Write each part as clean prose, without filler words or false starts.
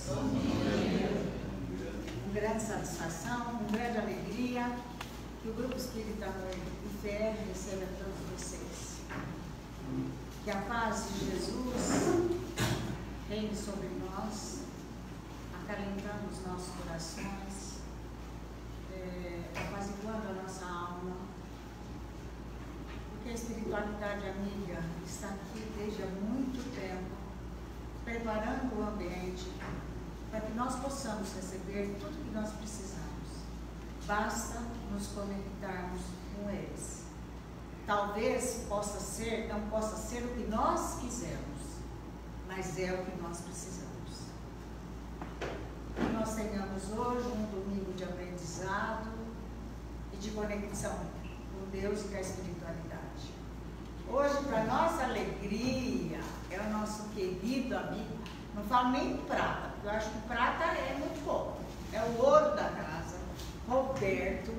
Com grande satisfação, com grande alegria, que o Grupo Espírita Amor e Fé receba todos vocês. Que a paz de Jesus reine sobre nós, acalentando os nossos corações, apaziguando a nossa alma, porque a espiritualidade amiga está aqui desde há muito tempo, preparando o ambiente para que nós possamos receber tudo que nós precisamos. Basta nos conectarmos com eles. Talvez possa ser, não possa ser o que nós quisermos, mas é o que nós precisamos. Que nós tenhamos hoje um domingo de aprendizado e de conexão com Deus e com a espiritualidade. Hoje, para nossa alegria, é o nosso querido amigo, não falo nem prata, porque eu acho que prata é muito pouco, é o ouro da casa, Roberto,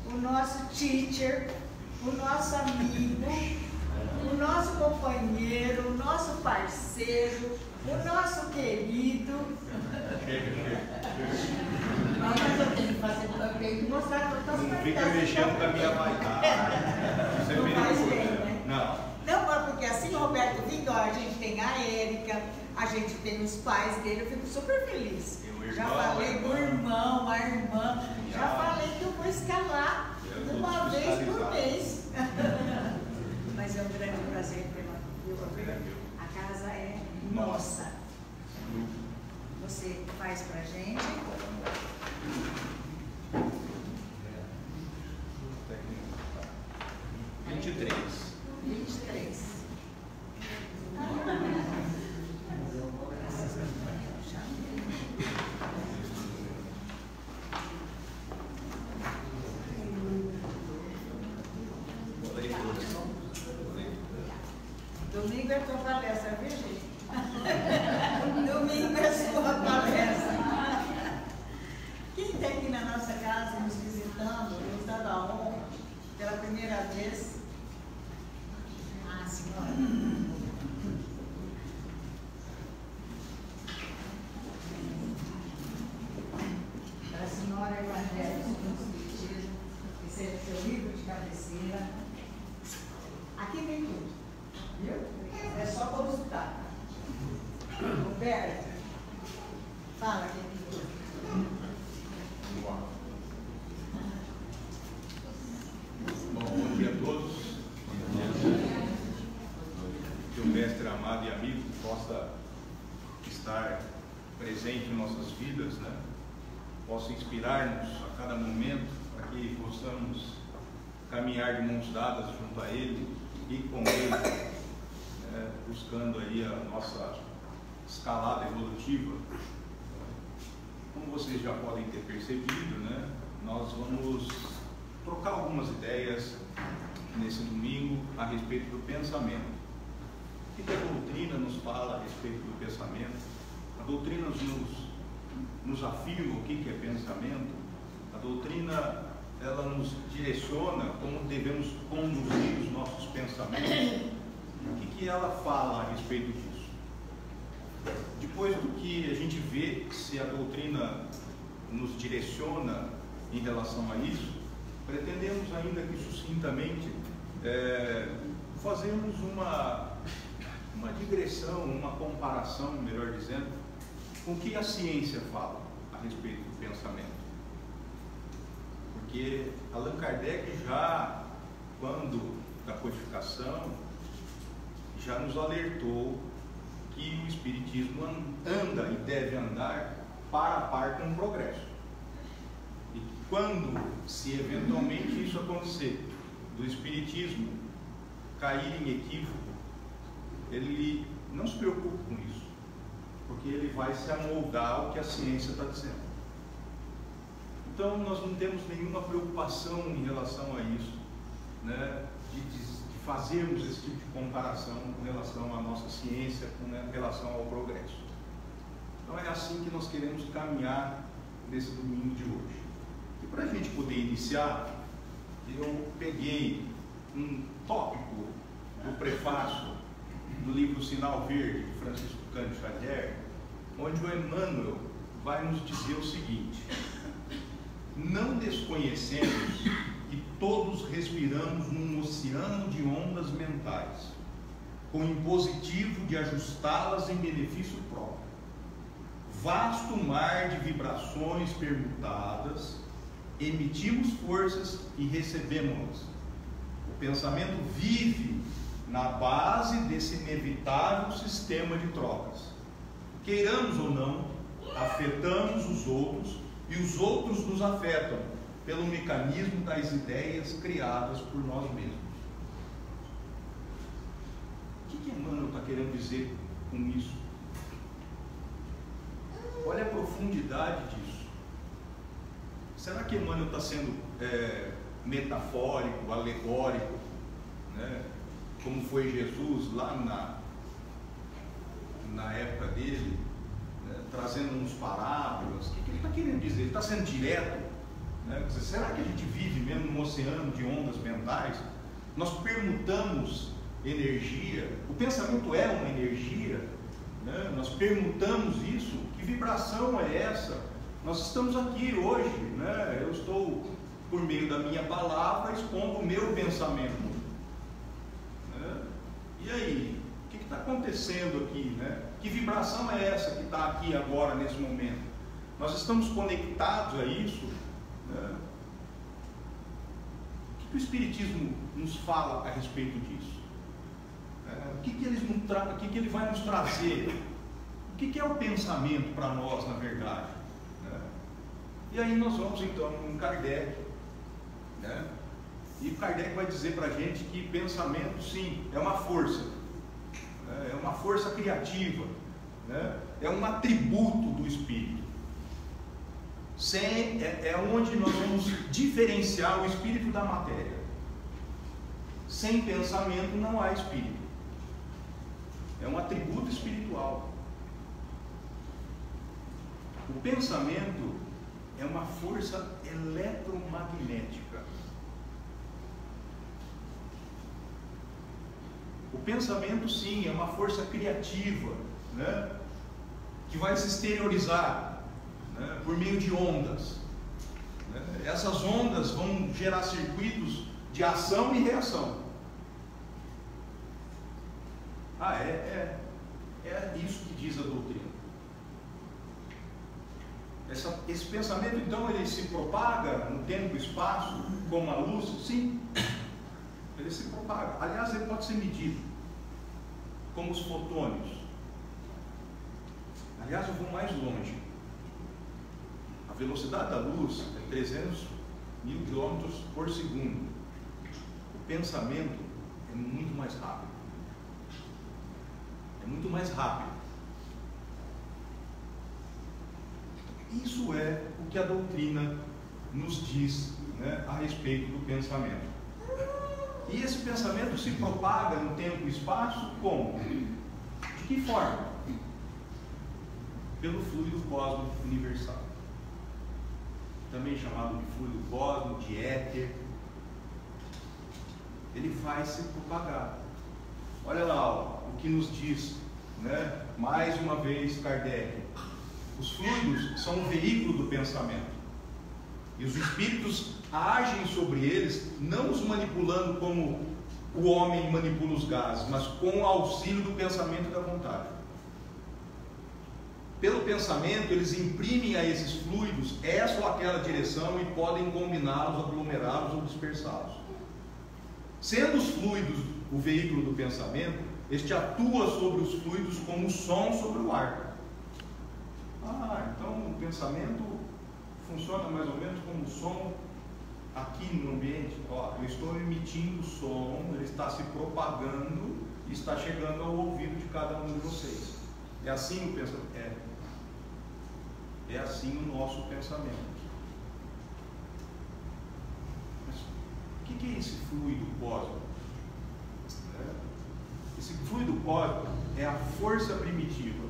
o nosso teacher, o nosso amigo, o nosso companheiro, o nosso parceiro, o nosso querido. Mas eu tenho que fazer, eu tenho que mostrar para todas as Não fica mexendo com a minha vaidade. Você não faz bem, coisa, né? Não. Não, porque assim, Roberto vindo, a gente tem a Érica, a gente tem os pais dele, eu fico super feliz. Já falei do irmão, a irmã, já falei que eu vou escalar uma vez por mês. Mas é um grande prazer tê-la, viu, Roberto? A casa é nossa. Você faz pra gente. 23. 23. Domingo é tua palestra, viu, gente? Domingo é sua palestra. Quem está aqui na nossa casa nos visitando, nos dando a honra pela primeira vez? Ah, senhora. Para a senhora Evangelho do Espiritismo, esse é seu livro de cabeceira. Aqui tem tudo, viu? É só consultar. Roberto, fala, querido. Bom dia a todos. Que o mestre amado e amigo possa estar presente em nossas vidas, né? Possa inspirar-nos a cada momento para que possamos caminhar de mãos dadas junto a Ele e com Ele, buscando aí a nossa escalada evolutiva. Como vocês já podem ter percebido, né, nós vamos trocar algumas ideias nesse domingo a respeito do pensamento. O que a doutrina nos fala a respeito do pensamento? A doutrina nos afirma o que é pensamento. A doutrina, ela nos direciona como devemos conduzir os nossos pensamentos. O que ela fala a respeito disso? Depois do que a gente vê se a doutrina nos direciona em relação a isso, pretendemos ainda que sucintamente fazemos uma digressão, uma comparação, melhor dizendo, com o que a ciência fala a respeito do pensamento. Porque Allan Kardec já, quando da codificação, já nos alertou que o Espiritismo anda e deve andar par a par com o progresso. E quando, se eventualmente isso acontecer, do Espiritismo cair em equívoco, ele não se preocupe com isso, porque ele vai se amoldar ao que a ciência está dizendo. Então, nós não temos nenhuma preocupação em relação a isso, né, de fazermos esse tipo de comparação com relação à nossa ciência, com relação ao progresso. Então é assim que nós queremos caminhar nesse domingo de hoje. E para a gente poder iniciar, eu peguei um tópico do prefácio do livro Sinal Verde, de Francisco Cândido Xavier, onde o Emmanuel vai nos dizer o seguinte: não desconhecemos que todos respiramos num oceano de ondas mentais, com o impositivo de ajustá-las em benefício próprio. Vasto mar de vibrações permutadas, emitimos forças e recebemos-las. O pensamento vive na base desse inevitável sistema de trocas. Queiramos ou não, afetamos os outros e os outros nos afetam pelo mecanismo das ideias criadas por nós mesmos. O que Emmanuel está querendo dizer com isso? Olha a profundidade disso. Será que Emmanuel está sendo metafórico, alegórico, né? Como foi Jesus lá na época dele, né? Trazendo uns parábolas? O que ele está querendo dizer? Ele está sendo direto, né? Será que a gente vive mesmo num oceano de ondas mentais? Nós permutamos energia, o pensamento é uma energia, né? Nós permutamos isso. Que vibração é essa? Nós estamos aqui hoje, né? Eu estou, por meio da minha palavra, expondo o meu pensamento, né? E aí, o que está acontecendo aqui, né? Que vibração é essa que está aqui agora, nesse momento? Nós estamos conectados a isso, né? O que o Espiritismo nos fala a respeito disso? O que ele vai nos trazer? O que é o pensamento para nós, na verdade? E aí nós vamos então em Kardec, né? E Kardec vai dizer para a gente que pensamento, sim, é uma força, né? É uma força criativa, né? É um atributo do espírito. É onde nós vamos diferenciar o espírito da matéria. Sem pensamento não há espírito. É um atributo espiritual. O pensamento é uma força eletromagnética. O pensamento, sim, é uma força criativa, né? Que vai se exteriorizar, né? Por meio de ondas, né? Essas ondas vão gerar circuitos de ação e reação. É isso que diz a doutrina. Esse pensamento, então, ele se propaga no tempo e espaço como a luz? Sim, ele se propaga. Aliás, ele pode ser medido como os fotônios. Aliás, eu vou mais longe. A velocidade da luz é 300 mil quilômetros por segundo. O pensamento é muito mais rápido. É muito mais rápido. Isso é o que a doutrina nos diz, né, a respeito do pensamento. E esse pensamento se propaga no tempo e espaço como? De que forma? Pelo fluido cósmico universal, também chamado de fluido cósmico, de éter. Ele vai se propagar. Olha lá, ó, o que nos diz, né, mais uma vez Kardec. Os fluidos são um veículo do pensamento. E os espíritos agem sobre eles, não os manipulando como o homem manipula os gases, mas com o auxílio do pensamento e da vontade. Pelo pensamento, eles imprimem a esses fluidos essa ou aquela direção e podem combiná-los, aglomerá-los ou dispersá-los. Sendo os fluidos o veículo do pensamento, este atua sobre os fluidos como o som sobre o ar. Então o pensamento funciona mais ou menos como o som aqui no ambiente. Eu estou emitindo som, ele está se propagando e está chegando ao ouvido de cada um de vocês. É assim o pensamento? É assim o nosso pensamento. Mas o que é esse fluido cósmico? Esse fluido cósmico é a força primitiva,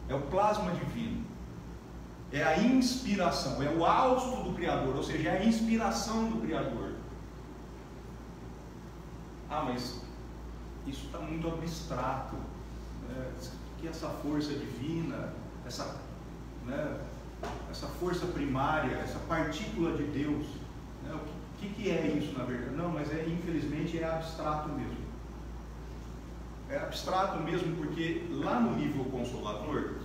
é o plasma divino, é a inspiração, é o hausto do Criador, ou seja, é a inspiração do Criador. Mas isso está muito abstrato, né? Que essa força divina, essa força primária, essa partícula de Deus. Né? O que é isso na verdade? Não, mas infelizmente é abstrato mesmo. É abstrato mesmo porque lá no livro Consolador,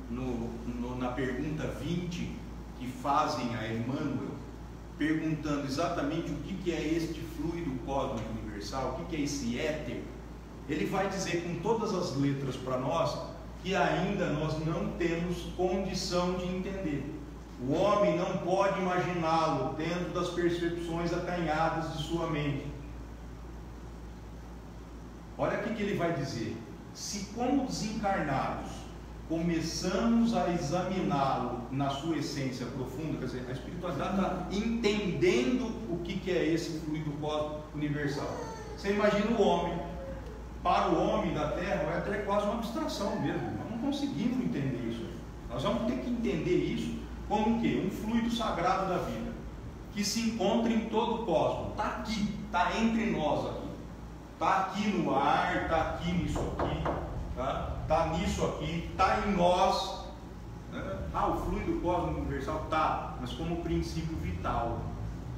na pergunta 20, que fazem a Emmanuel, perguntando exatamente o que é este fluido cósmico universal, o que é esse éter, ele vai dizer com todas as letras para nós que ainda nós não temos condição de entender. O homem não pode imaginá-lo dentro das percepções acanhadas de sua mente. Olha o que ele vai dizer. Se como desencarnados começamos a examiná-lo na sua essência profunda, quer dizer, a espiritualidade está entendendo o que é esse fluido cósmico universal. Você imagina o homem, para o homem da Terra, vai ter quase uma abstração mesmo. Nós não conseguimos entender isso. Nós vamos ter que entender isso como o quê? Um fluido sagrado da vida, que se encontra em todo o cosmos. Está aqui, está entre nós aqui. Está aqui no ar, está aqui nisso aqui, está nisso aqui, está em nós. Né? O fluido cósmico universal está, mas como princípio vital.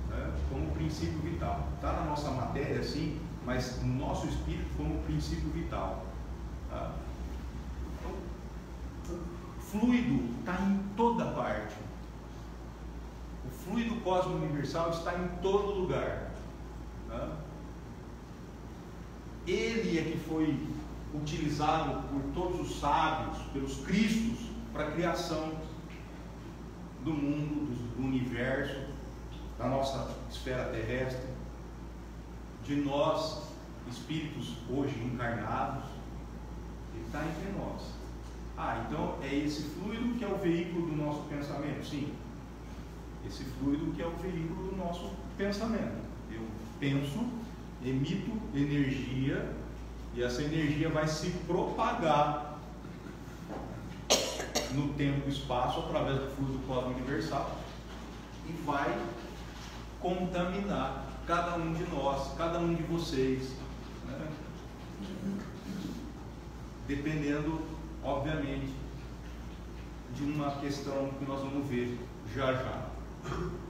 Né? Como princípio vital. Está na nossa matéria, sim, mas no nosso espírito como princípio vital. Tá? O fluido está em toda parte. O fluido cósmico universal está em todo lugar. Tá? Ele é que foi utilizado por todos os sábios, pelos cristos, para a criação do mundo, do universo, da nossa esfera terrestre, de nós, espíritos hoje encarnados. Ele está entre nós. Então é esse fluido que é o veículo do nosso pensamento? Sim. Esse fluido que é o veículo do nosso pensamento. Eu penso, emito energia, e essa energia vai se propagar no tempo e espaço através do fluido cósmico universal e vai contaminar cada um de nós, cada um de vocês, né? Dependendo, obviamente, de uma questão que nós vamos ver já já.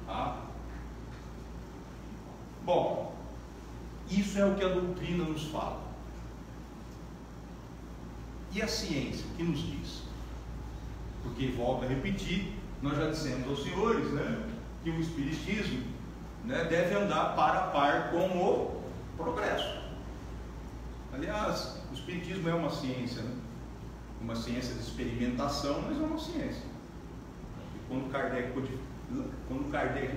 Tá? Bom, isso é o que a doutrina nos fala. E a ciência, o que nos diz? Porque, volto a repetir, nós já dissemos aos senhores, né, que o Espiritismo, né, deve andar par a par com o progresso. Aliás, o Espiritismo é uma ciência, né? Uma ciência de experimentação, mas é uma ciência. E quando Kardec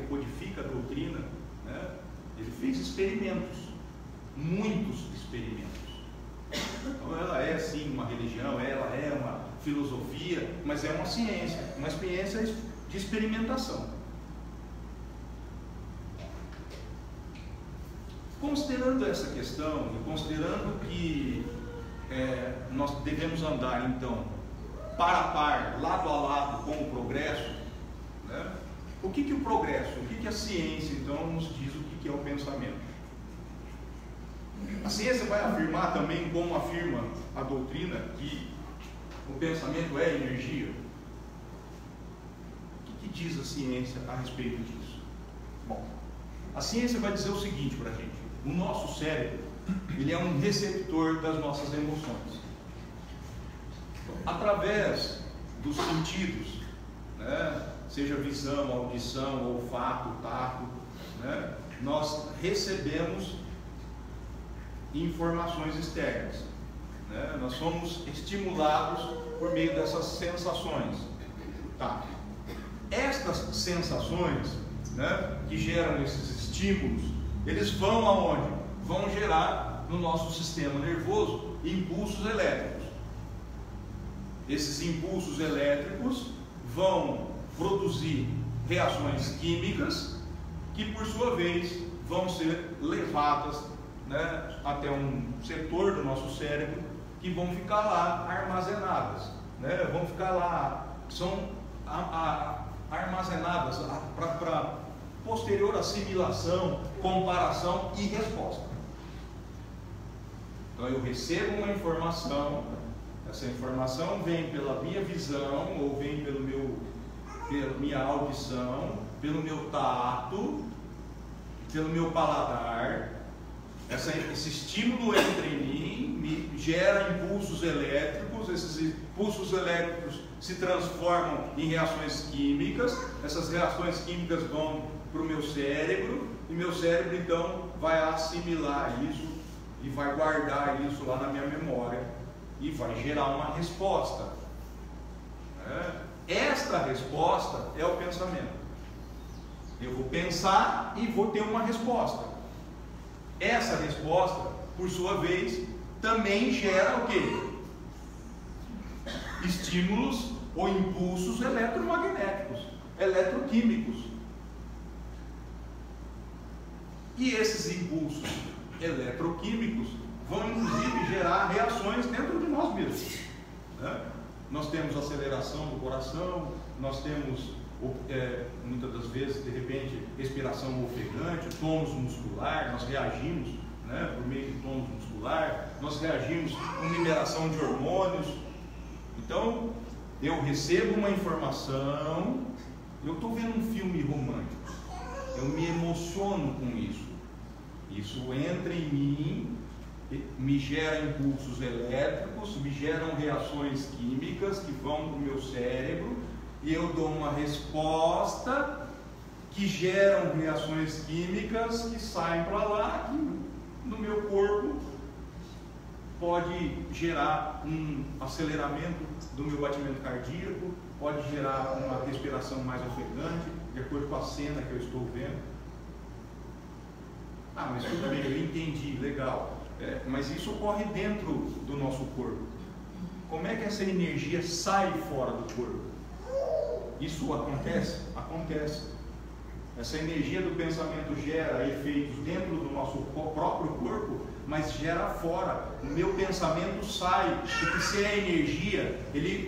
codifica a doutrina, né, ele fez experimentos, muitos experimentos. Então ela é sim uma religião, ela é uma filosofia, mas é uma experiência de experimentação. Considerando essa questão, e considerando que nós devemos andar então par a par, lado a lado com o progresso, né? O que o progresso, o que a ciência então nos diz o que é o pensamento? A ciência vai afirmar também, como afirma a doutrina, que o pensamento é energia. O que diz a ciência a respeito disso? Bom, a ciência vai dizer o seguinte para a gente: o nosso cérebro, ele é um receptor das nossas emoções. Através dos sentidos, né, seja visão, audição, olfato, tato, né, nós recebemos informações externas, né? Nós somos estimulados por meio dessas sensações. Tá. Estas sensações, né, que geram esses estímulos, eles vão aonde? Vão gerar no nosso sistema nervoso impulsos elétricos. Esses impulsos elétricos vão produzir reações químicas que, por sua vez, vão ser levadas, né, até um setor do nosso cérebro, que vão ficar lá armazenadas, né, vão ficar lá, são armazenadas para posterior assimilação, comparação e resposta. Então eu recebo uma informação, Essa informação vem pela minha visão, ou vem pela minha audição, pelo meu tato, pelo meu paladar. Esse estímulo entra em mim, me gera impulsos elétricos. Esses impulsos elétricos se transformam em reações químicas. Essas reações químicas vão para o meu cérebro, e meu cérebro então vai assimilar isso e vai guardar isso lá na minha memória e vai gerar uma resposta. Esta resposta é o pensamento. Eu vou pensar e vou ter uma resposta. Essa resposta, por sua vez, também gera o quê? Estímulos ou impulsos eletromagnéticos, eletroquímicos. E esses impulsos eletroquímicos vão inclusive gerar reações dentro de nós mesmos. Nós temos aceleração do coração, nós temos muitas das vezes, de repente, respiração ofegante, tônus muscular, nós reagimos por meio de tônus muscular, nós reagimos com liberação de hormônios. Então, eu recebo uma informação, eu estou vendo um filme romântico, eu me emociono com isso. Isso entra em mim, me gera impulsos elétricos, me geram reações químicas que vão para o meu cérebro, e eu dou uma resposta que geram reações químicas que saem para lá, que no meu corpo pode gerar um aceleramento do meu batimento cardíaco, pode gerar uma respiração mais ofegante, de acordo com a cena que eu estou vendo. Mas tudo bem, eu entendi, legal. Mas isso ocorre dentro do nosso corpo. Como é que essa energia sai fora do corpo? Isso acontece? Acontece. Essa energia do pensamento gera efeitos dentro do nosso próprio corpo, mas gera fora. O meu pensamento sai, porque se é energia,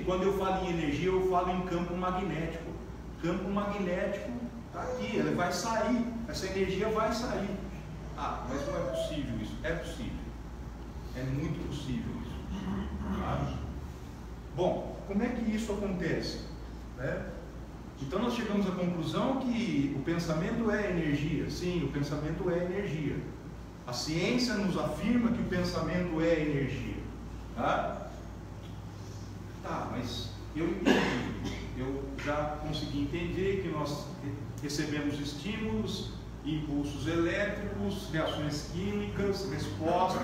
quando eu falo em energia, eu falo em campo magnético. Campo magnético está aqui, ele vai sair, essa energia vai sair. Mas não é possível isso. É possível. É muito possível isso. Bom, como é que isso acontece? Então nós chegamos à conclusão que o pensamento é energia. Sim, o pensamento é energia. A ciência nos afirma que o pensamento é energia. Mas eu entendi. Eu já consegui entender que nós recebemos estímulos, impulsos elétricos, reações químicas, resposta,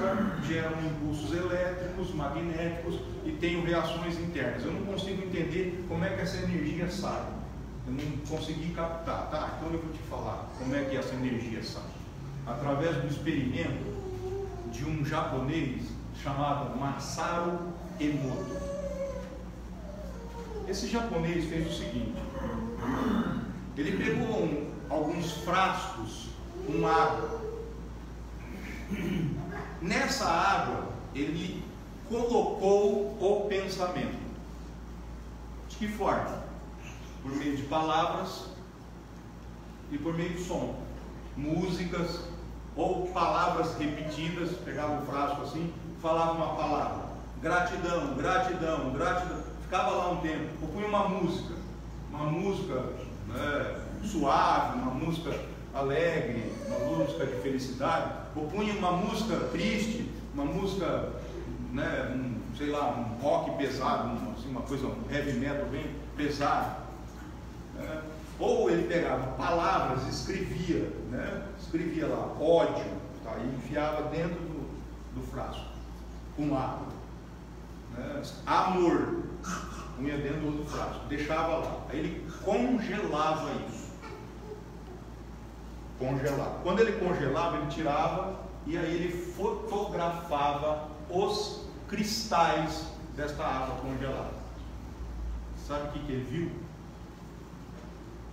geram impulsos elétricos, magnéticos, e tenho reações internas. Eu não consigo entender como é que essa energia sai. Eu não consegui captar. Então eu vou te falar como é que essa energia sai. Através do experimento de um japonês chamado Masaru Emoto. Esse japonês fez o seguinte: ele pegou alguns frascos com água. Nessa água ele colocou o pensamento. De que forma? Por meio de palavras e por meio de som, músicas ou palavras repetidas. Pegava o frasco assim, falava uma palavra, gratidão, gratidão, gratidão, ficava lá um tempo. Ou punha uma música suave, uma música alegre, uma música de felicidade, ou punha uma música triste, uma música, um rock pesado, uma coisa, um heavy metal bem pesado. Ou ele pegava palavras, escrevia lá, ódio, e enfiava dentro do frasco, com água. Amor, punha dentro do frasco, deixava lá. Aí ele congelava isso. Quando ele congelava, ele tirava e aí ele fotografava os cristais desta água congelada. Sabe o que ele viu?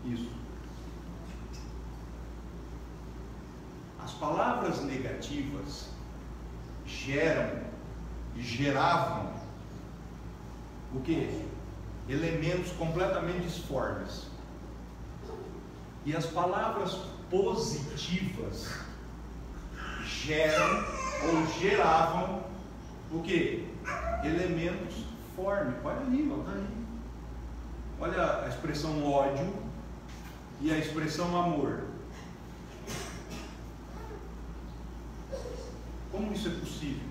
Isso. As palavras negativas geravam o quê? Elementos completamente disformes. E as palavras positivas geravam o quê? Elementos forme. Olha ali, olha aí. Olha a expressão ódio e a expressão amor. Como isso é possível?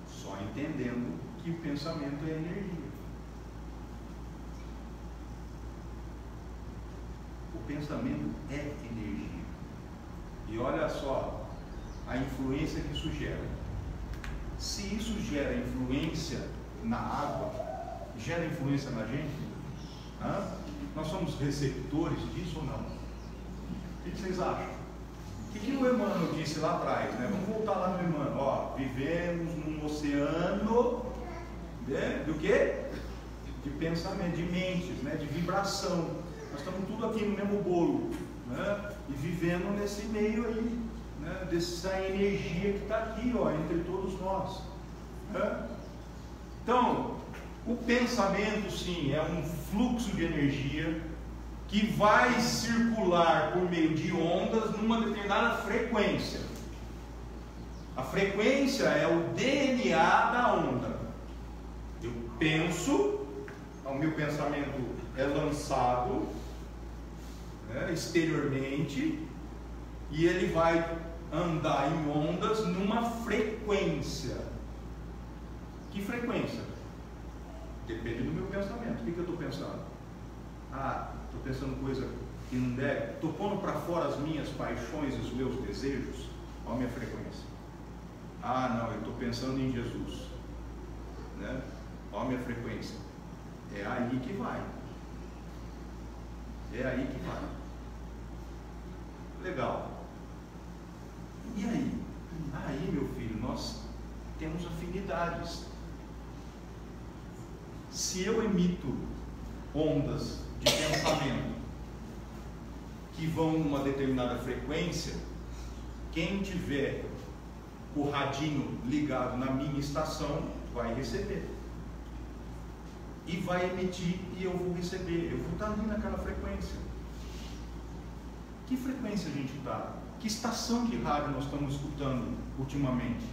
Só entendendo que o pensamento é energia. O pensamento é energia. E olha só a influência que isso gera. Se isso gera influência na água, gera influência na gente? Nós somos receptores disso ou não? O que vocês acham? O que o Emmanuel disse lá atrás, né? Vamos voltar lá no Emmanuel. Vivemos num oceano do quê? De pensamento, de mentes, né? De vibração. Nós estamos tudo aqui no mesmo bolo, né? E vivendo nesse meio aí, né? Dessa energia que está aqui, ó, entre todos nós, né? Então, o pensamento, sim, é um fluxo de energia que vai circular por meio de ondas numa determinada frequência. A frequência é o DNA da onda. Eu penso, o meu pensamento é lançado, né, exteriormente, e ele vai andar em ondas numa frequência. Que frequência? Depende do meu pensamento. O que eu estou pensando? Estou pensando coisa que não deve. Estou pondo para fora as minhas paixões e os meus desejos. Olha a minha frequência. Não, eu estou pensando em Jesus, né? Olha a minha frequência. É aí que vai. É aí que vai. Legal. E aí? Aí, meu filho, nós temos afinidades. Se eu emito ondas de pensamento que vão numa determinada frequência, quem tiver o radinho ligado na minha estação vai receber e vai emitir, e eu vou receber. Eu vou estar ali naquela frequência. Que frequência a gente está? Que estação de rádio nós estamos escutando ultimamente?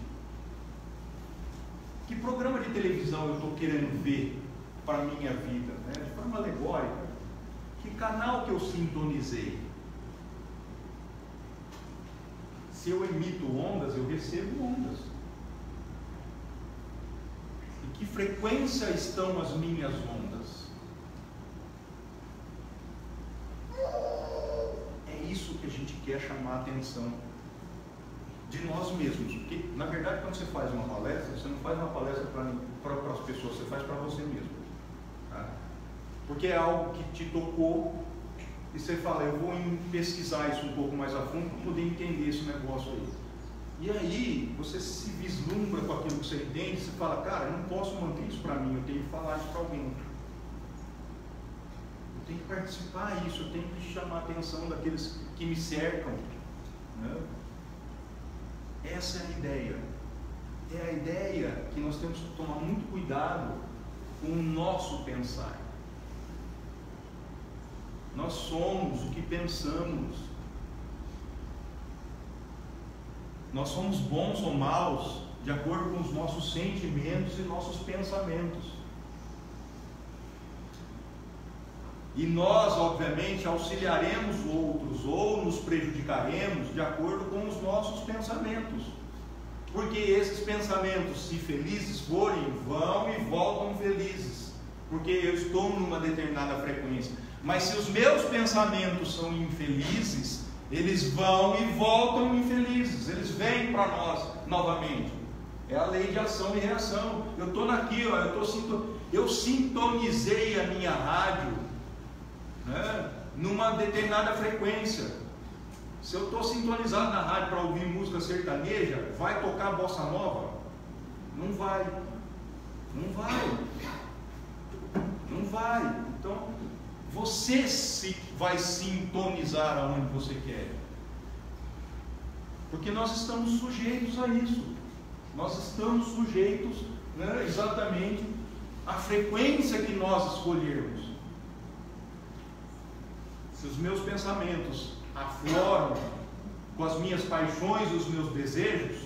Que programa de televisão eu estou querendo ver para a minha vida, né? De forma alegórica? Que canal que eu sintonizei? Se eu emito ondas, eu recebo ondas. Em que frequência estão as minhas ondas? É isso que a gente quer chamar a atenção de nós mesmos. Porque, na verdade, quando você faz uma palestra, você não faz uma palestra para as pessoas, você faz para você mesmo. Tá? Porque é algo que te tocou e você fala, eu vou pesquisar isso um pouco mais a fundo para poder entender esse negócio aí. E aí, você se vislumbra com aquilo que você entende, você fala, cara, eu não posso manter isso para mim, eu tenho que falar isso para alguém. Eu tenho que participar disso, eu tenho que chamar a atenção daqueles que me cercam, né? Essa é a ideia. É a ideia que nós temos que tomar muito cuidado com o nosso pensar. Nós somos o que pensamos. Nós somos bons ou maus de acordo com os nossos sentimentos e nossos pensamentos. E nós, obviamente, auxiliaremos outros ou nos prejudicaremos de acordo com os nossos pensamentos. Porque esses pensamentos, se felizes forem, vão e voltam felizes. Porque eu estou numa determinada frequência. Mas se os meus pensamentos são infelizes, eles vão e voltam infelizes. Eles vêm para nós novamente. É a lei de ação e reação. Eu estou aqui, ó, eu sintonizei a minha rádio, né, numa determinada frequência. Se eu estou sintonizado na rádio para ouvir música sertaneja, vai tocar bossa nova? Não vai. Não vai. Não vai. Então, você vai sintonizar aonde você quer. Porque nós estamos sujeitos a isso. Nós estamos sujeitos, né, exatamente à frequência que nós escolhermos. Se os meus pensamentos afloram com as minhas paixões e os meus desejos,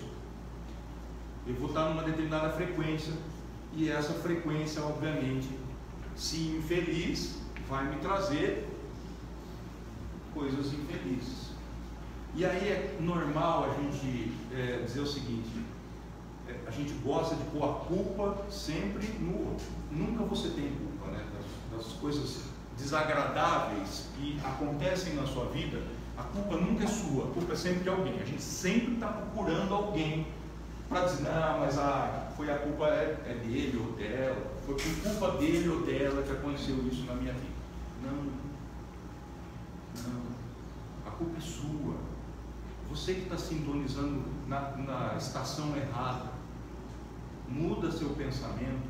eu vou estar numa determinada frequência, e essa frequência, obviamente, se infeliz, vai me trazer coisas infelizes. E aí é normal a gente dizer o seguinte: a gente gosta de pôr a culpa sempre no outro. Nunca você tem culpa, né? Das coisas desagradáveis que acontecem na sua vida, a culpa nunca é sua, a culpa é sempre de alguém. A gente sempre está procurando alguém para dizer: não, mas foi a culpa é dele ou dela, foi por culpa dele ou dela que aconteceu isso na minha vida. Não, a culpa é sua. Você que está sintonizando na estação errada. Muda seu pensamento,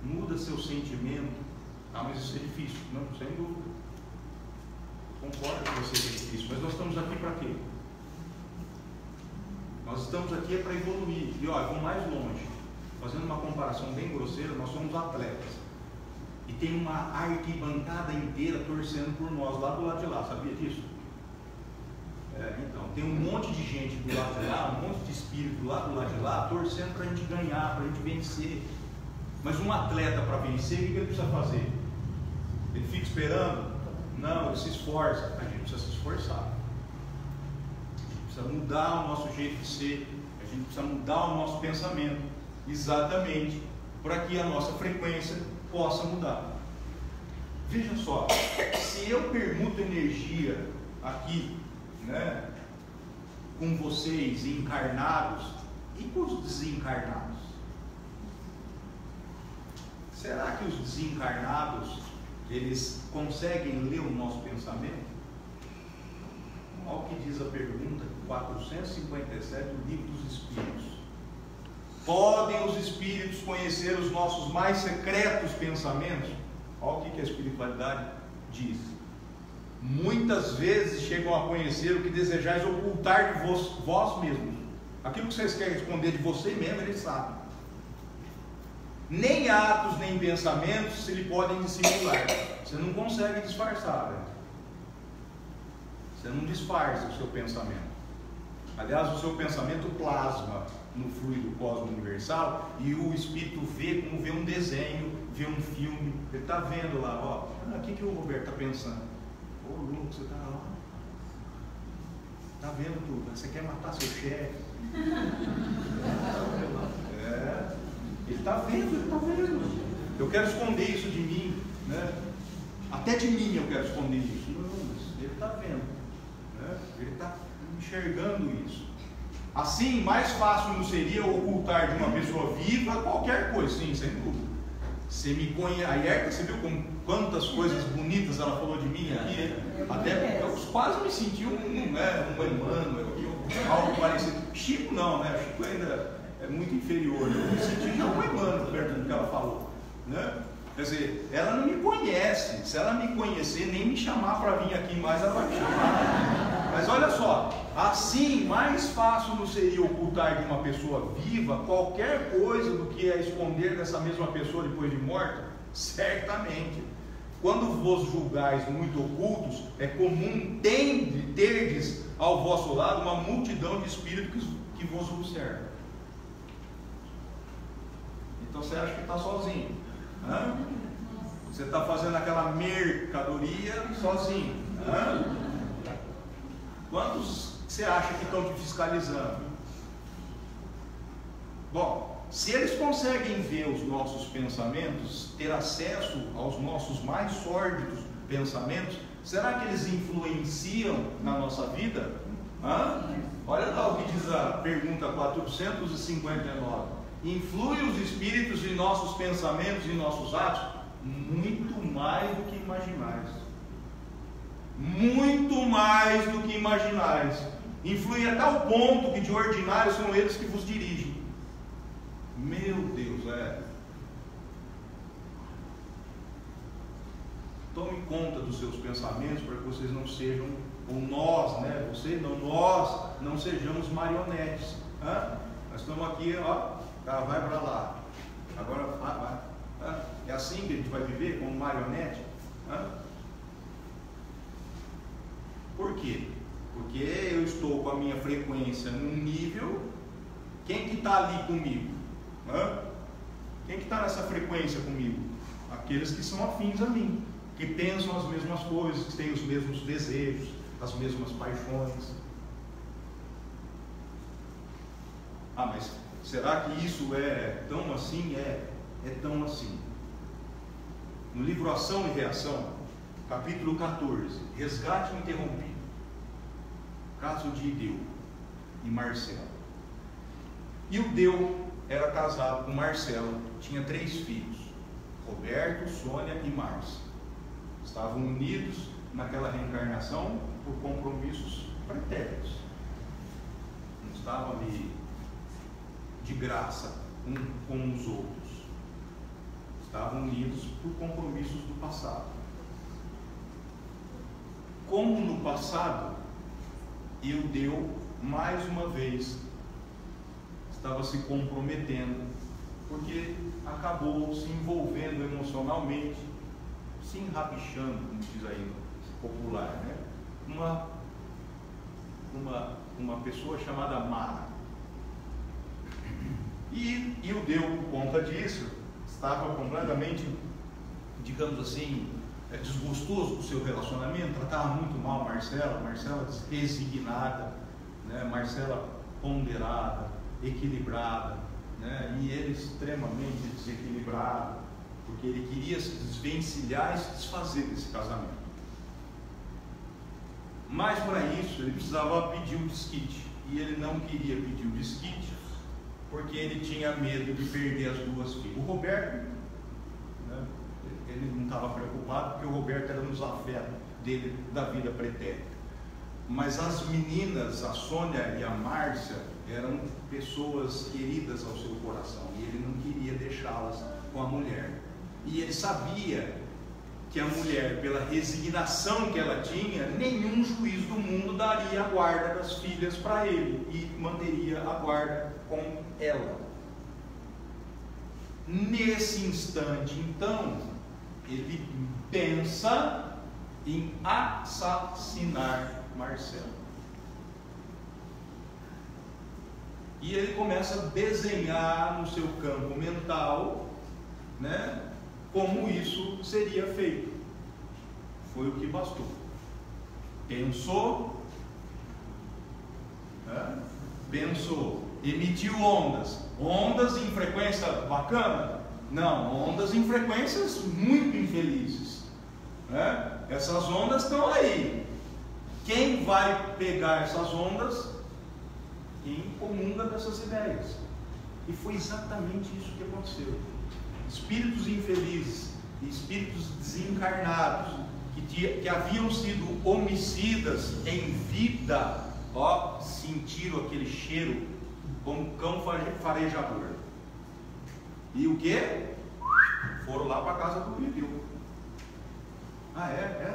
muda seu sentimento. Ah, mas isso é difícil. Não, sem dúvida. Concordo com você que é difícil, mas nós estamos aqui para quê? Nós estamos aqui para evoluir. E olha, vamos mais longe. Fazendo uma comparação bem grosseira, nós somos atletas. E tem uma arquibancada inteira torcendo por nós lá do lado de lá, sabia disso? Então, tem um monte de gente do lado de lá, um monte de espírito lá do lado de lá, torcendo para a gente ganhar, para a gente vencer. Mas um atleta, para vencer, o que ele precisa fazer? Ele fica esperando? Não, ele se esforça. A gente precisa se esforçar. A gente precisa mudar o nosso jeito de ser, a gente precisa mudar o nosso pensamento, exatamente para que a nossa frequência possa mudar. Veja só, se eu permuto energia aqui, né, com vocês encarnados e com os desencarnados, será que os desencarnados eles conseguem ler o nosso pensamento? Olha o que diz a pergunta 457 do Livro dos Espíritos. Podem os espíritos conhecer os nossos mais secretos pensamentos? Olha o que a espiritualidade diz. Muitas vezes chegam a conhecer o que desejais ocultar de vós mesmos. Aquilo que vocês querem esconder de você mesmo, eles sabem. Nem atos, nem pensamentos se lhe podem dissimular. Você não consegue disfarçar, né? Você não disfarça o seu pensamento. Aliás, o seu pensamento plasma no fluido cosmo universal, e o espírito vê como vê um desenho, vê um filme. Ele está vendo lá, ó, o que o Roberto está pensando? Ô louco, você está lá, está vendo tudo, você quer matar seu chefe. Ele está vendo, ele está vendo. Eu quero esconder isso de mim, né? Até de mim eu quero esconder isso. Não, mas ele está vendo, né? Ele está enxergando isso. Assim, mais fácil não seria ocultar de uma pessoa viva qualquer coisa? Sim, sem dúvida. Você me conhece, a Erika, você viu quantas coisas bonitas ela falou de mim aqui? Até eu quase me senti um Emmanuel, algo parecido. Chico não, né? Chico ainda é muito inferior. Eu me senti já um Emmanuel perto do que ela falou, né? Quer dizer, ela não me conhece. Se ela me conhecer, nem me chamar para vir aqui mais, ela vai me chamar. Mas olha só, assim, mais fácil não seria ocultar de uma pessoa viva qualquer coisa do que é esconder dessa mesma pessoa depois de morta? Certamente. Quando vos julgais muito ocultos, é comum terdes ao vosso lado uma multidão de espíritos que vos observam. Então você acha que está sozinho? Hã? Você está fazendo aquela mercadoria sozinho? Hã? Quantos você acha que estão te fiscalizando? Bom, se eles conseguem ver os nossos pensamentos, ter acesso aos nossos mais sórdidos pensamentos, será que eles influenciam na nossa vida? Hã? Olha lá o que diz a pergunta 459. Influem os espíritos em nossos pensamentos e nossos atos? Muito mais do que imaginais. Muito mais do que imaginais. Influem a tal ponto que de ordinário são eles que vos dirigem. Meu Deus, Tome conta dos seus pensamentos para que vocês não sejam, ou nós, né? Você não, nós não sejamos marionetes. Nós estamos aqui, ó, vai para lá. Agora vai. É assim que a gente vai viver, como marionete? Por quê? Porque eu estou com a minha frequência num nível que Quem que está ali comigo? Quem que está nessa frequência comigo? Aqueles que são afins a mim, que pensam as mesmas coisas, que têm os mesmos desejos, as mesmas paixões. Ah, mas será que isso é tão assim? É tão assim. No livro Ação e Reação, capítulo 14, resgate interrompido, caso de Ideu e Marcelo. E o Deu era casado com Marcelo, tinha 3 filhos, Roberto, Sônia e Márcia. Estavam unidos naquela reencarnação por compromissos pretéritos. Não estavam ali de graça um com os outros. Estavam unidos por compromissos do passado. Como no passado, Ildeu, mais uma vez, estava se comprometendo, porque acabou se envolvendo emocionalmente, se enrabichando, como diz aí popular, né? Uma pessoa chamada Mara. E Ildeu, por conta disso, estava completamente, digamos assim, desgostoso do seu relacionamento, tratava muito mal Marcela resignada, né? Marcela ponderada, equilibrada, né? E ele extremamente desequilibrado, porque ele queria se desvencilhar e se desfazer desse casamento. Mas para isso ele precisava pedir o desquite, e ele não queria pedir o desquite porque ele tinha medo de perder as 2 filhas. O Roberto, né, ele não estava preocupado, porque o Roberto era nos afetos dele da vida pretérita. Mas as meninas, a Sônia e a Márcia, eram pessoas queridas ao seu coração, e ele não queria deixá-las com a mulher. E ele sabia que a mulher, pela resignação que ela tinha, nenhum juiz do mundo daria a guarda das filhas para ele, e manteria a guarda com ela. Nesse instante, então, ele pensa em assassinar Marcelo. E ele começa a desenhar no seu campo mental, né, como isso seria feito. Foi o que bastou. Pensou, né? Pensou, emitiu ondas em frequência bacana? Não, ondas em frequências muito infelizes, né? Essas ondas estão aí. Quem vai pegar essas ondas? Quem comunga dessas ideias. E foi exatamente isso que aconteceu. Espíritos infelizes, espíritos desencarnados, que haviam sido homicidas em vida, sentiram aquele cheiro como cão farejador. E o que? Foram lá para a casa do Ildeu.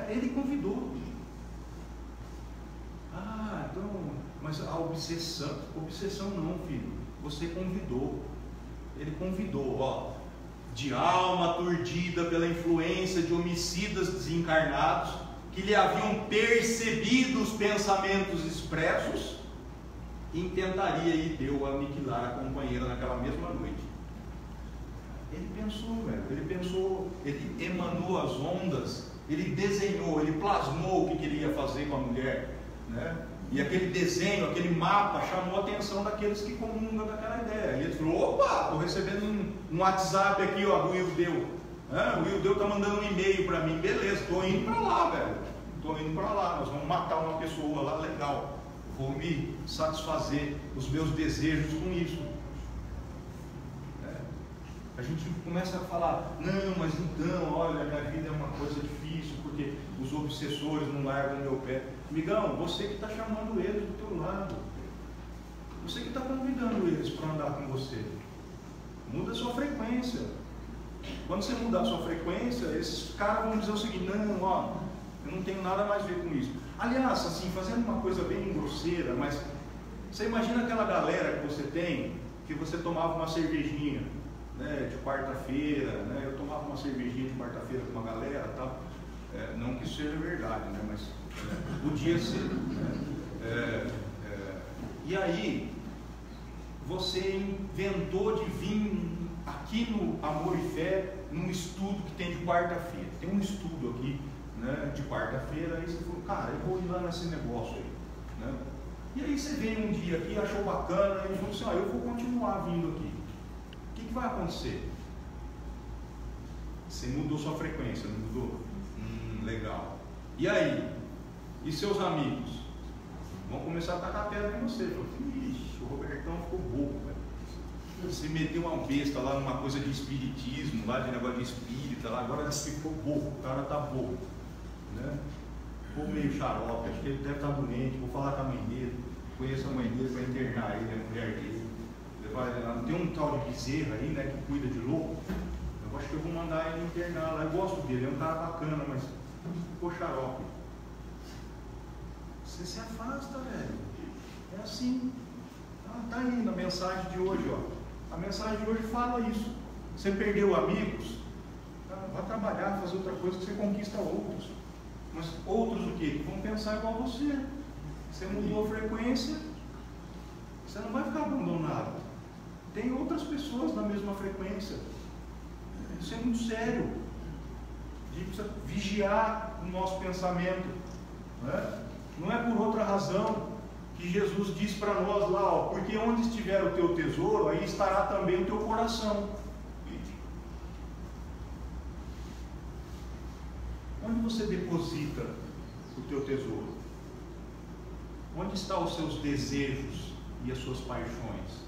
Ele convidou. Então, mas a obsessão não, filho. Você convidou. Ele convidou, de alma aturdida pela influência de homicidas desencarnados, que lhe haviam percebido os pensamentos expressos, intentaria Ildeu aniquilar a companheira naquela mesma noite. Ele pensou, ele emanou as ondas, ele desenhou, ele plasmou o que queria fazer com a mulher, né? E aquele desenho, aquele mapa chamou a atenção daqueles que comungam daquela ideia. E ele falou: opa, estou recebendo um WhatsApp aqui, do Ildeu. O Ildeu está mandando um e-mail para mim. Beleza, estou indo para lá, velho. Estou indo para lá, nós vamos matar uma pessoa lá, legal. Vou me satisfazer os meus desejos com isso. A gente começa a falar: não, mas então, olha, minha vida é uma coisa difícil, porque os obsessores não largam o meu pé. Amigão, você que está chamando eles do teu lado, você que está convidando eles para andar com você. Muda a sua frequência. Quando você mudar a sua frequência, esses caras vão dizer o seguinte: não, eu não tenho nada mais a ver com isso. Aliás, assim, fazendo uma coisa bem grosseira, mas você imagina aquela galera que você tem, que você tomava uma cervejinha, né, de quarta-feira, né? Eu tomava uma cervejinha de quarta-feira com uma galera, tal. Não que isso seja verdade, né? Mas podia ser, né? E aí você inventou de vir aqui no Amor e Fé, num estudo que tem de quarta-feira. Tem um estudo aqui, né, de quarta-feira, aí você falou, cara, eu vou ir lá nesse negócio aí, né? E aí você veio um dia aqui, achou bacana, e falou assim, ó, eu vou continuar vindo aqui. O que vai acontecer? Você mudou sua frequência, não mudou? Legal. E aí? E seus amigos? Vão começar a tacar pedra em você. Ixi, o Robertão ficou bobo, velho. Você meteu uma besta lá numa coisa de espiritismo, lá de negócio de espírita, lá, agora você ficou bobo, o cara tá bobo, né? Ficou meio xarope, acho que ele deve estar doente, vou falar com a mãe dele, conheço a mãe dele para internar ele, a mulher dele. Não tem um tal de Bezerra aí, né, que cuida de louco. Eu acho que eu vou mandar ele internar lá. Eu gosto dele, é um cara bacana, mas ficou xarope. Você se afasta, velho. É assim. Tá aí na mensagem de hoje, ó. A mensagem de hoje fala isso. Você perdeu amigos, vá trabalhar, fazer outra coisa que você conquista outros. Mas outros o quê? Vão pensar igual você. Você mudou a frequência, você não vai ficar abandonado. Tem outras pessoas na mesma frequência. Isso é muito sério. A gente precisa vigiar o nosso pensamento, né? Não é por outra razão que Jesus diz para nós lá, ó, porque onde estiver o teu tesouro, aí estará também o teu coração. Onde você deposita o teu tesouro? Onde estão os seus desejos e as suas paixões?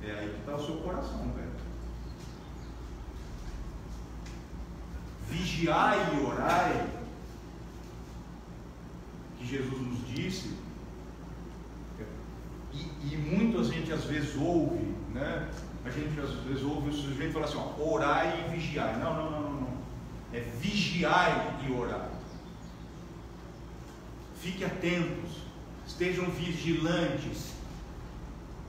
É aí que está o seu coração, velho. Vigiai e orai, que Jesus nos disse, e muito a gente às vezes ouve, né? A gente às vezes ouve o sujeito falar assim, ó, orai e vigiai. Não. É vigiai e orai. Fique atentos, estejam vigilantes.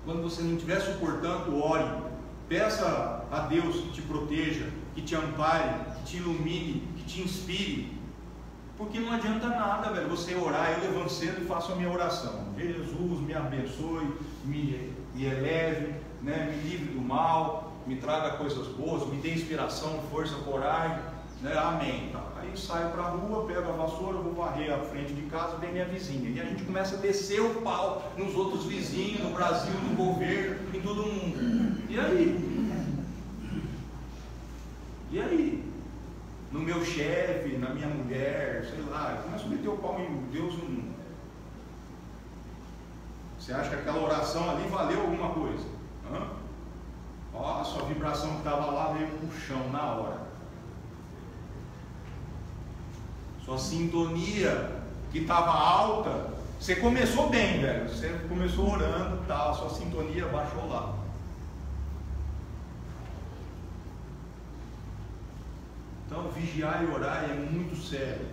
Quando você não estiver suportando, ore. Peça a Deus que te proteja, que te ampare, que te ilumine, que te inspire. Porque não adianta nada, velho, você orar. Eu levanto cedo e faço a minha oração. Jesus me abençoe, me eleve, né, me livre do mal, me traga coisas boas, me dê inspiração, força, coragem, né, amém. Aí saio para a rua, pego a vassoura, vou varrer a frente de casa, vem minha vizinha. E a gente começa a descer o pau nos outros vizinhos, no Brasil, no governo, em todo mundo. E aí? E aí? No meu chefe, na minha mulher, sei lá, eu começo a meter o pau em Deus. Você acha que aquela oração ali valeu alguma coisa? Ó, a sua vibração que estava lá veio pro chão na hora. Sua sintonia que estava alta, você começou bem, velho. Você começou orando, tá, a sua sintonia baixou lá. Então, vigiar e orar é muito sério.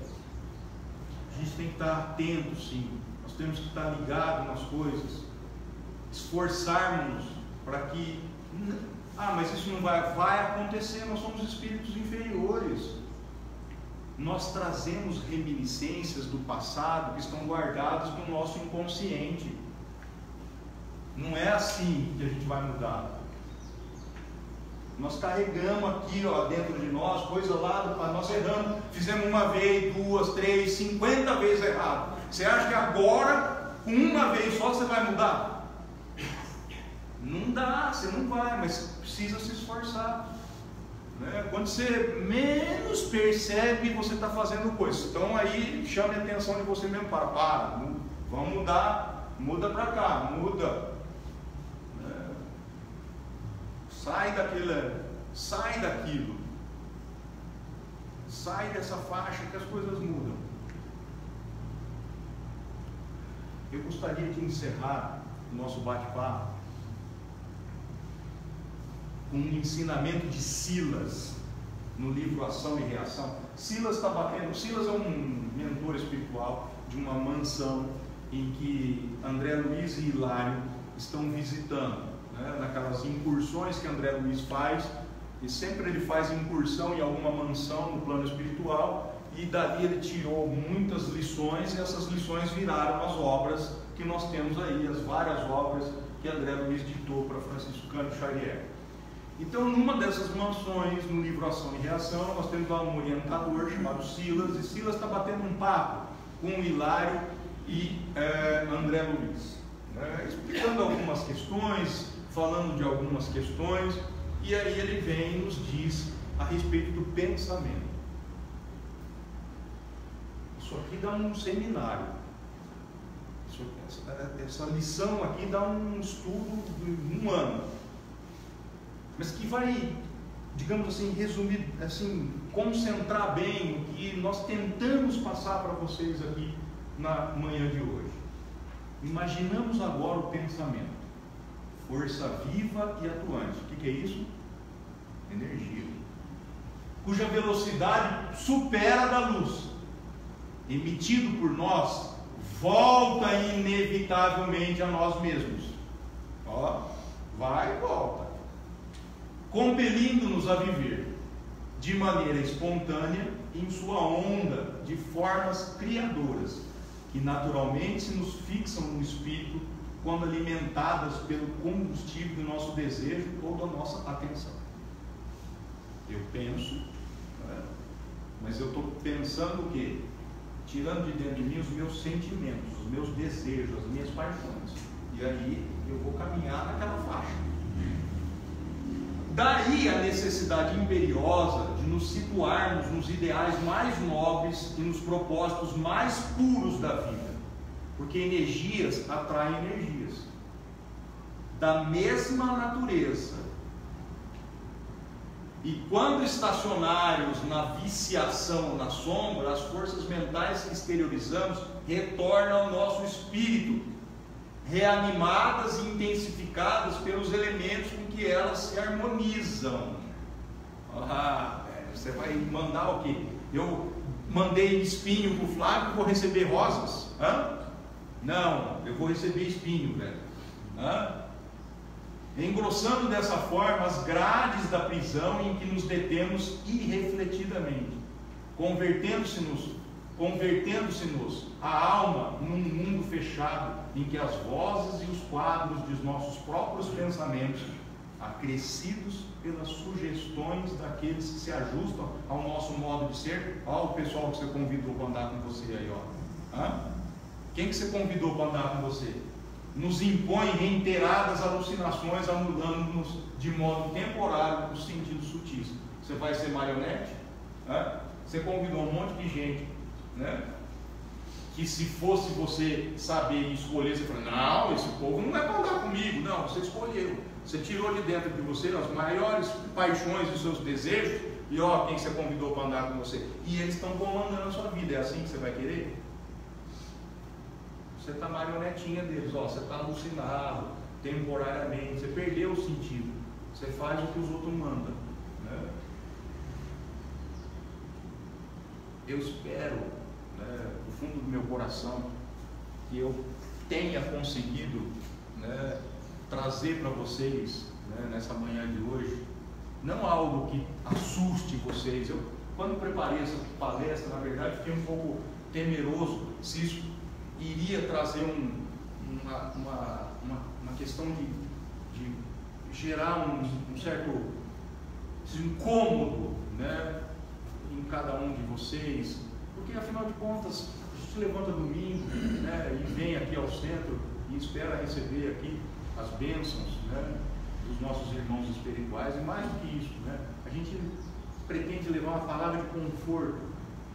A gente tem que estar atento, sim. Nós temos que estar ligados nas coisas. Esforçarmos para que... mas isso não vai acontecer. Nós somos espíritos inferiores. Nós trazemos reminiscências do passado que estão guardadas no nosso inconsciente. Não é assim que a gente vai mudar. Nós carregamos aqui, ó, dentro de nós, coisa lá, nós erramos, fizemos uma vez, 2, 3, 50 vezes errado. Você acha que agora, com uma vez só, você vai mudar? Não dá, você não vai, mas precisa se esforçar, né? Quando você menos percebe, você está fazendo coisas. Então aí chame a atenção de você mesmo, vamos mudar, muda para cá, muda. Sai daquilo, sai dessa faixa que as coisas mudam. Eu gostaria de encerrar o nosso bate-papo com um ensinamento de Silas no livro Ação e Reação. Silas é um mentor espiritual de uma mansão em que André Luiz e Hilário estão visitando. Naquelas incursões que André Luiz faz, e sempre ele faz incursão em alguma mansão no plano espiritual, e dali ele tirou muitas lições, e essas lições viraram as obras que nós temos aí as várias obras que André Luiz ditou para Francisco Cândido Xavier. Então, numa dessas mansões, no livro Ação e Reação, nós temos lá um orientador chamado Silas, e Silas está batendo um papo com Hilário e André Luiz, né, explicando algumas questões, falando de algumas questões, e aí ele vem e nos diz a respeito do pensamento. Isso aqui dá um seminário. Essa lição aqui dá um estudo de um ano. Mas que vai, digamos assim, resumir, assim, concentrar bem o que nós tentamos passar para vocês aqui na manhã de hoje. Imaginamos agora o pensamento. Força viva e atuante. O que é isso? Energia. Cuja velocidade supera a da luz. Emitido por nós, volta inevitavelmente a nós mesmos. Ó, vai e volta. Compelindo-nos a viver de maneira espontânea em sua onda de formas criadoras, que naturalmente se nos fixam no espírito quando alimentadas pelo combustível do nosso desejo ou da nossa atenção. Eu penso, né? Mas eu estou pensando o quê? Tirando de dentro de mim os meus sentimentos, os meus desejos, as minhas paixões. E aí eu vou caminhar naquela faixa. Daí a necessidade imperiosa de nos situarmos nos ideais mais nobres e nos propósitos mais puros da vida. Porque energias atraem energias da mesma natureza. E quando estacionários na viciação, na sombra, as forças mentais que exteriorizamos retornam ao nosso espírito, reanimadas e intensificadas pelos elementos com que elas se harmonizam. Você vai mandar o quê? Eu mandei espinho para o Flávio, vou receber rosas? Não, eu vou receber espinho, velho. Engrossando dessa forma as grades da prisão em que nos detemos irrefletidamente, convertendo-se-nos a alma num mundo fechado, em que as vozes e os quadros de nossos próprios pensamentos, acrescidos pelas sugestões daqueles que se ajustam ao nosso modo de ser. Olha o pessoal que você convidou para andar com você aí, ó. Quem que você convidou para andar com você? Nos impõe reiteradas alucinações, anulando-nos de modo temporário os sentidos sutis. Você vai ser marionete? Você convidou um monte de gente, né? Que se fosse você saber escolher, você fala, não, esse povo não é para andar comigo. Não, você escolheu. Você tirou de dentro de você as maiores paixões e seus desejos, e ó, quem você convidou para andar com você. E eles estão comandando a sua vida. É assim que você vai querer? Você está marionetinha deles, ó, você está alucinado temporariamente, você perdeu o sentido, você faz o que os outros mandam, né? Eu espero, né, do fundo do meu coração, que eu tenha conseguido, né, trazer para vocês, né, nessa manhã de hoje, não algo que assuste vocês. Eu, quando preparei essa palestra, na verdade, fiquei um pouco temeroso se isso iria trazer uma questão de gerar um certo incômodo, né, em cada um de vocês, porque afinal de contas a gente se levanta domingo, né, e vem aqui ao centro e espera receber aqui as bênçãos, né, dos nossos irmãos espirituais, e mais do que isso, né, a gente pretende levar uma palavra de conforto,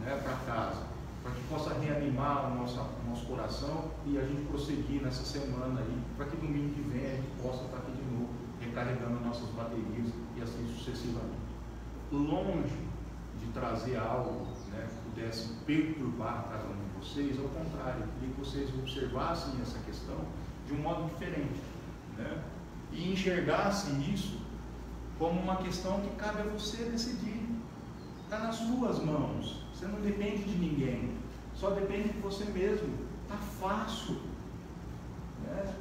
né, para casa, para que possa reanimar o nosso coração e a gente prosseguir nessa semana aí, para que domingo que vem a gente possa estar aqui de novo, recarregando nossas baterias e assim sucessivamente. Longe de trazer algo, né, que pudesse perturbar cada um de vocês, ao contrário, eu queria que vocês observassem essa questão de um modo diferente, né, e enxergassem isso como uma questão que cabe a você decidir. Está nas suas mãos. Você não depende de ninguém, só depende de você mesmo. Está fácil, né?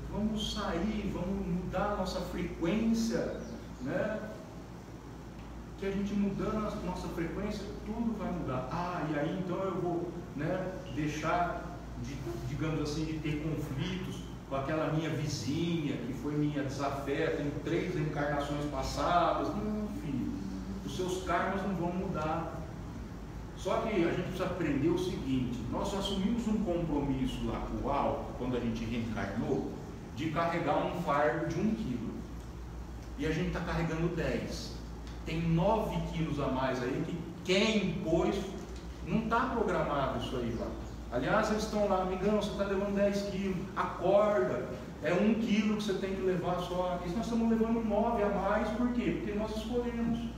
Vamos sair, vamos mudar a nossa frequência, né? Que a gente mudando a nossa frequência, tudo vai mudar. E aí então eu vou, né, deixar digamos assim, de ter conflitos com aquela minha vizinha, que foi minha desafeta em 3 encarnações passadas. Não, filho, os seus karmas não vão mudar. Só que a gente precisa aprender o seguinte: nós assumimos um compromisso lá com o alto, quando a gente reencarnou, de carregar um fardo de 1 quilo. E a gente está carregando 10. Tem 9 quilos a mais aí que quem pôs, não está programado isso aí lá. Aliás, eles estão lá, amigão, você está levando 10 quilos, acorda, é 1 quilo que você tem que levar só. E nós estamos levando 9 a mais, por quê? Porque nós escolhemos.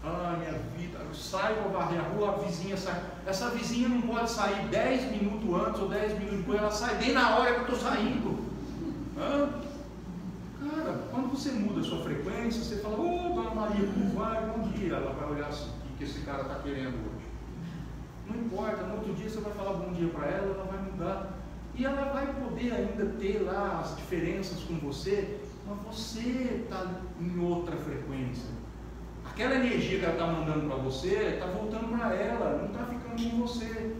Ah, minha vida, sai para varrer a rua, a vizinha sai. Essa vizinha não pode sair 10 minutos antes ou 10 minutos depois, ela sai bem na hora que eu estou saindo. Cara, quando você muda a sua frequência, você fala: ô, dona Maria, como vai? Bom dia. Ela vai olhar assim: o que esse cara está querendo hoje? Não importa, no outro dia você vai falar bom dia para ela, ela vai mudar. E ela vai poder ainda ter lá as diferenças com você, mas você está em outra frequência. Aquela energia que ela está mandando para você, está voltando para ela, não está ficando em você.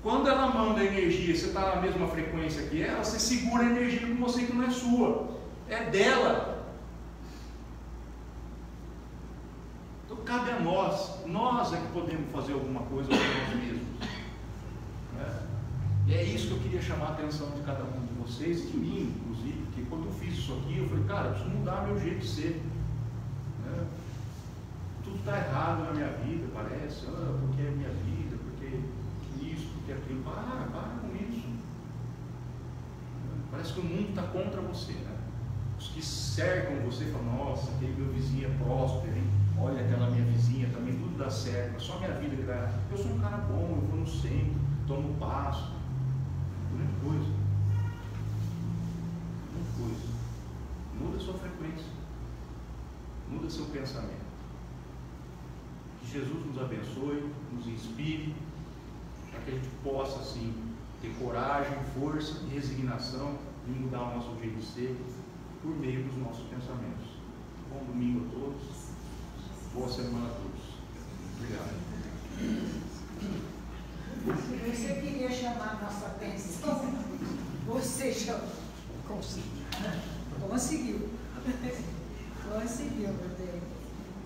Quando ela manda energia, você está na mesma frequência que ela, você segura a energia com você que não é sua, é dela. Então cabe a nós é que podemos fazer alguma coisa por nós mesmos. E é isso que eu queria chamar a atenção de cada um de vocês, e de mim, inclusive, porque quando eu fiz isso aqui, eu falei: cara, eu preciso mudar meu jeito de ser. Tudo está errado na minha vida, parece, porque é minha vida, porque isso, porque aquilo. Para com isso. Parece que o mundo está contra você, né? Os que cercam você falam: nossa, aquele meu vizinho é próspero, hein? Olha aquela minha vizinha também, tudo dá certo, mas só minha vida que dá. Eu sou um cara bom, eu vou no centro, tomo pasto. Grande coisa. Muda a sua frequência, muda seu pensamento. Que Jesus nos abençoe, nos inspire, para que a gente possa assim ter coragem, força e resignação de mudar o nosso jeito de ser por meio dos nossos pensamentos. Bom domingo a todos, boa semana a todos. Obrigado. Você queria chamar a nossa atenção, você já conseguiu. Conseguiu, meu Deus.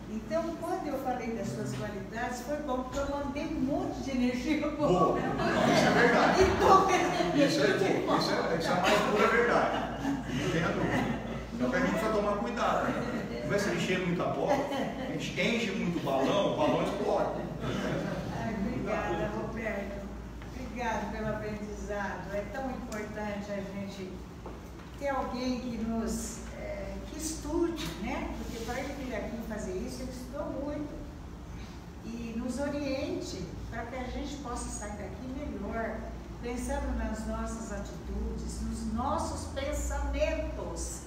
Então, quando eu falei das suas qualidades, foi bom, porque eu mandei um monte de energia boa. Isso é verdade. Isso é a mais pura verdade. Não tenha dúvida. Então a gente precisa tomar cuidado. Não vai ser encher muita bola, a gente enche muito o balão explode. Obrigada, Roberto. Obrigada pelo aprendizado. É tão importante a gente ter alguém que nos que estude, né? Porque para ele vir aqui fazer isso, ele estudou muito. E nos oriente para que a gente possa sair daqui melhor, pensando nas nossas atitudes, nos nossos pensamentos,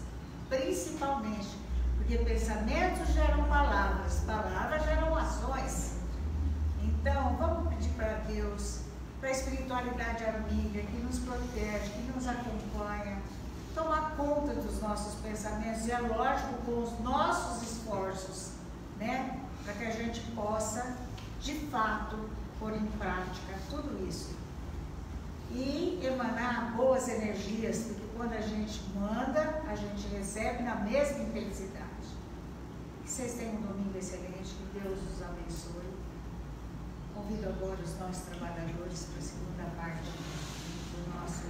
principalmente. Porque pensamentos geram palavras, palavras geram ações. Então, vamos pedir para Deus, para a espiritualidade amiga, que nos protege, que nos acompanha, tomar conta dos nossos pensamentos, e é lógico, com os nossos esforços, né? Para que a gente possa, de fato, pôr em prática tudo isso. E emanar boas energias, porque quando a gente manda, a gente recebe na mesma intensidade. Que vocês tenham um domingo excelente, que Deus os abençoe. Convido agora os nossos trabalhadores para a segunda parte do nosso...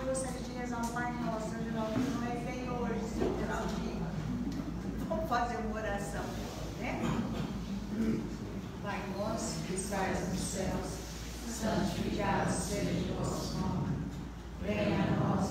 eu gostaria de rezar um Pai Nosso, Geraldinho, não é bem hoje, seu Geraldinho. Vamos fazer uma oração, né? Pai Nosso, que estás nos céus, santificado seja o vosso nome. Venha a nós